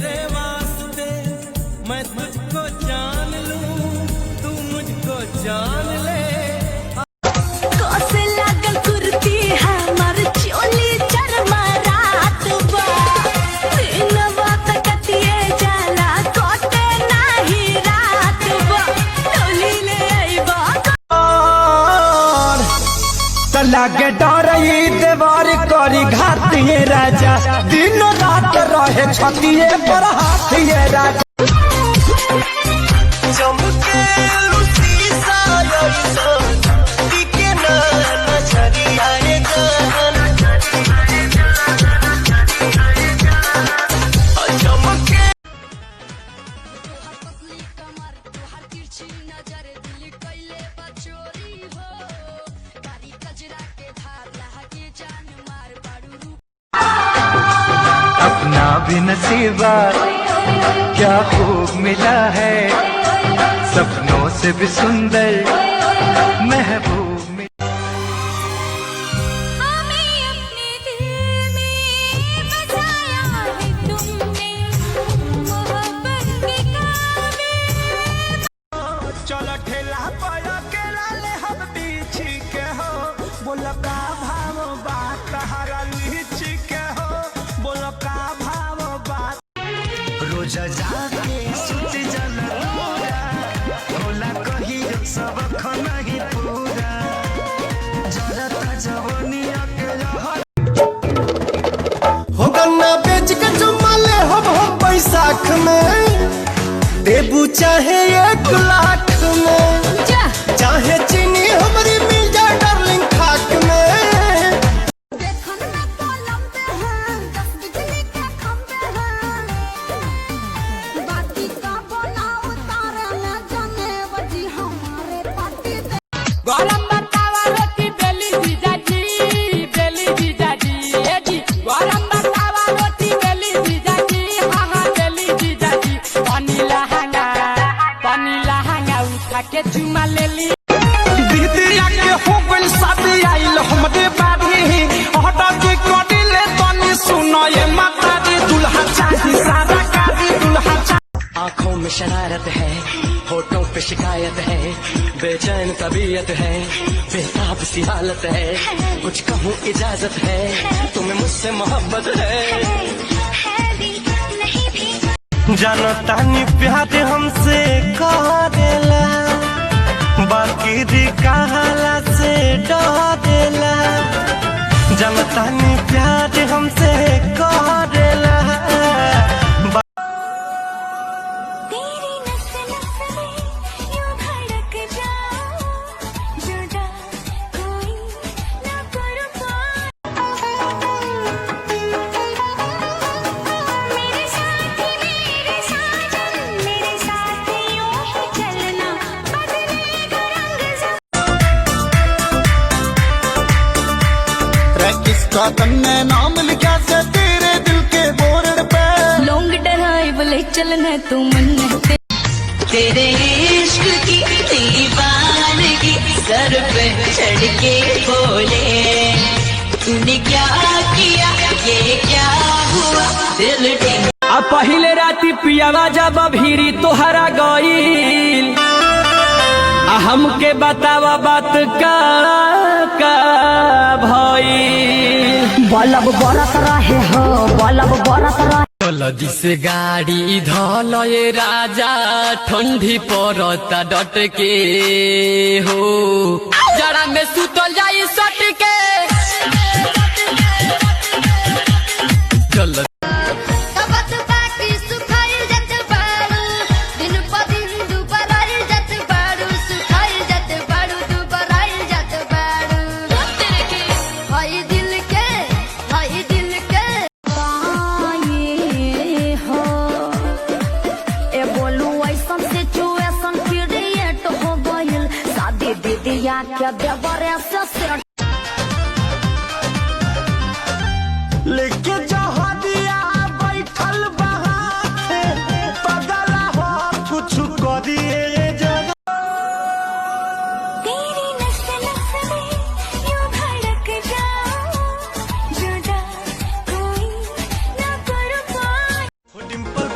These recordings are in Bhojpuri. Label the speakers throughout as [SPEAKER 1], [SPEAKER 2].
[SPEAKER 1] तेरे वास्ते मैं तुझको जान लूं, तू मुझको जान ले।
[SPEAKER 2] कोसे लागल कुर्ती हमर चोली चरमरात बा, दिन बात कतिए जाला कोटे नाही रात बा, टोली ले आइबा
[SPEAKER 1] लागे डरई देवर करी घातिए राजा, दिन रात रहे छतिए पर हाथिए राजा।
[SPEAKER 3] अपना भी नसीबा क्या खूब मिला है, सपनों से भी सुंदर महबूब मिला।
[SPEAKER 2] हमें अपने दिल में बसाया है तुमने, मोहब्बत के काबिल।
[SPEAKER 1] चलो ठेला पाया के लाले हम बीची के हो, बोला का भाव बात हरा लीची के हो, बोला का भाव बात। रोज जाके सुत जल भोला कही सब नहीं पूरा, जरता जवनिया के हो गन्ना बेच के जुम्मा ले हम बैसाख में, देबू चाहे 1 लाख में, चाहे चीनी हमारी मिल जाए डार्लिंग खाक में।
[SPEAKER 2] देखो ना कलम पे हैं 10 बिजली के खंभे हैं, बाती का बनाओ तारे न जाने बजी हमारे पार्टी पे।
[SPEAKER 4] गरम बतावा रोटी बेली जीजाजी, बेली जीजाजी ए जी। गरम बतावा रोटी बेली जीजाजी, हाँ हाँ बेली जीजाजी। पानी लहंगा उठा के चुमा ले ली।
[SPEAKER 1] दीदिया के हो गइल शादी आइल हमरे बाड़ी, हटा के कडी ले तनी सुनो ये माता दी, दुल्हा चाही सारा कादी दुल्हा चाही। आँखों में शरारत है, होठों पे शिकायत है, बेचैन तबीयत है, बेताब सी हालत है, कुछ कहूँ इजाजत है, तुम्हें मुझसे मोहब्बत है। जानता नहीं प्यार हमसे करेला, बाकी दी कहाला से डरेला, जानता नहीं प्यार हमसे करेला।
[SPEAKER 2] तेरी नस नस में यूं धड़क जाऊं, जुदा कोई ना कर पाए। मेरे साथी मेरे साजन, मेरे साथ यूं ही चलना, बदलेगा रंग
[SPEAKER 1] किसका तन्ने नाम लिखा से तेरे दिल के बोर्ड पे,
[SPEAKER 2] लोंग डराए बोले चलना तू मन
[SPEAKER 5] तेरे इश्क की दीवानगी सर पे चढ़ के बोले, तूने क्या किया ये क्या हुआ दिल ढीला।
[SPEAKER 4] आ पहिले राती पियावा जब भीरी तोहरा गईल, आ हमके बतावा बात का भईल।
[SPEAKER 2] बलब बरत रहे हो, बलब बरत रहे।
[SPEAKER 4] लदी से गाड़ी धल ये राजा, ठंडी पड़ता डट के हो, जरा में सुतल जाई सट के। चल
[SPEAKER 2] क्या देवरे से
[SPEAKER 1] लेके जहरिया बैठल बहाते, पगला हो कुछ करिए जगह।
[SPEAKER 2] तेरी नस नस में यूं धड़क जाऊं, जुदा कोई ना कर पाए।
[SPEAKER 1] डिंपल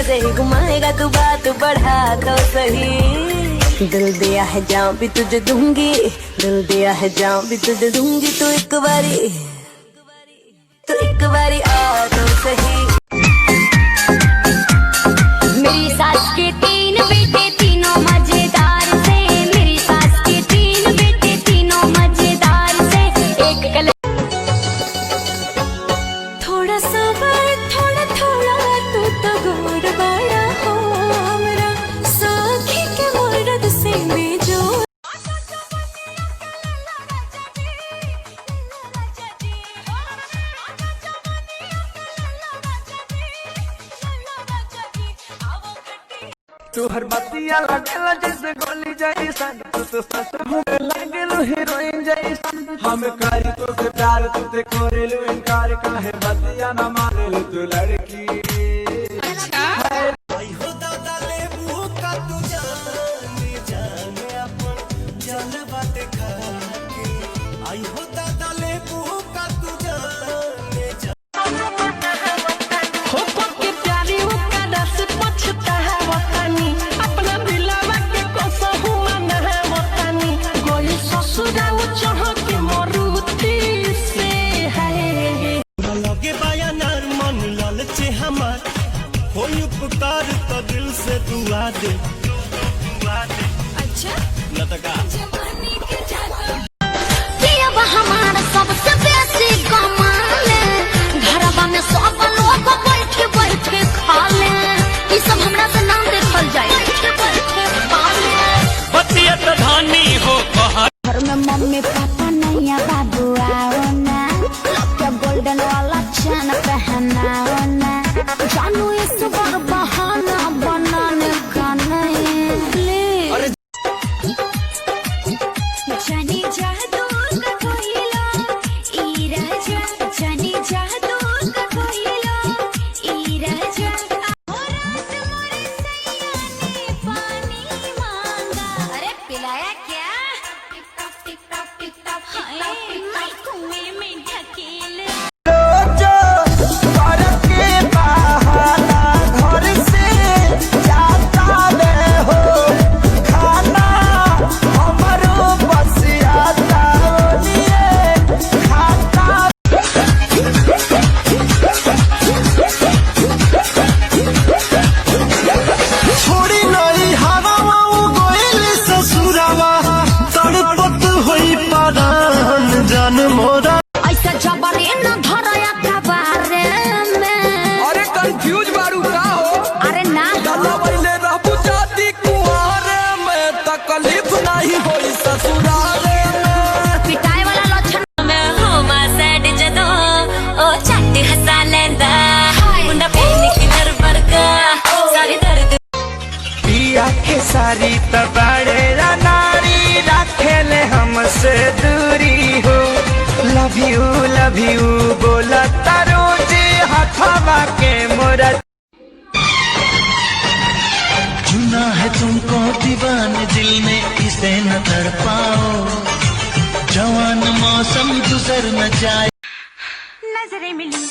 [SPEAKER 6] ऐसे ही घुमाएगा तू बात बढ़ा तो सही। दिल दिया है जान भी तुझे दूंगी, दिल दिया है जान भी तुझे दूंगी। तू एक बारी आ तो सही।
[SPEAKER 2] मेरी सास के 3 बेटे तीनों मजेदार से, मेरी सास के 3 बेटे तीनों मजेदार से। एक कल
[SPEAKER 6] थोड़ा सबर थोड़ा थोड़ा तू तो गोर बड़ा हो हमरा, साखी के मर्द से बेजो।
[SPEAKER 1] तू हर बतिया लगेला जैसे गोली जैसन, तू तो सच में लगेलू हीरोइन जैसन। हम करी तो के प्यार तू ते करेलू इनकार, काहे बतिया ना मारेलू तू लड़की। आई हो दादा लेबू का तू जाने जाने अपन जल बाटे खाके। आई हो दादा लेबू का तू जाने
[SPEAKER 4] हो के प्यारी वो का रस पछता है वतनी, अपना दिलवा के कसहु मन है वतनी। गोली ससुरा वो चढ़ के मरुती से है।
[SPEAKER 1] लगे बयानार मन लालचे हमार, कोई उपकार तो दिल से दुआ दे।
[SPEAKER 6] अच्छा
[SPEAKER 1] लतका
[SPEAKER 2] अब हमारा सबसे बेसी कमाले, घरवा में सब लोग बैठे बैठे खा ले। ई सब हमरा से नाम देखल जाए, बैठे बैठे खा ले।
[SPEAKER 1] बतिया प्रधानी हो कहा
[SPEAKER 2] घर में मम्मी पापा नहीं है, बाबू आओ ना, क्या गोल्डन वाला चैन पहनाओ ना। जानू इस बार बहाना बनाने का नहीं प्लीज। जानी जादू का कोयला ई राजा, जानी जादू का कोयला ई राजा। और रात मोरे सैया ने पानी मांगा, अरे पिलाया क्या? Tick tock tick tock tick tock tick tock tick tock कुएं में ढकेल। ऐसा जबरी न धरया कबारे में।
[SPEAKER 1] अरे कंफ्यूज बारू का हो।
[SPEAKER 2] अरे ना
[SPEAKER 1] दादा पहले रहबू जाती कुआरे में, तकलीफ नहीं होई ससुराले में।
[SPEAKER 2] पिटाई वाला लक्षण
[SPEAKER 6] मैं हो मा सैड जदो ओ चट हंसा लेंदा, मुंडा पहन के दरबार का सारी दर्द।
[SPEAKER 3] पिया के सारी तबाड़े नारी रखेले हमसे दूरी हो। लव यू बोला तारो जी हथवा के मोरा। चुना है तुमको दीवान दिल ने, इसे न तड़पाओ। जवान मौसम गुजर न जाए।
[SPEAKER 2] नजरें मिली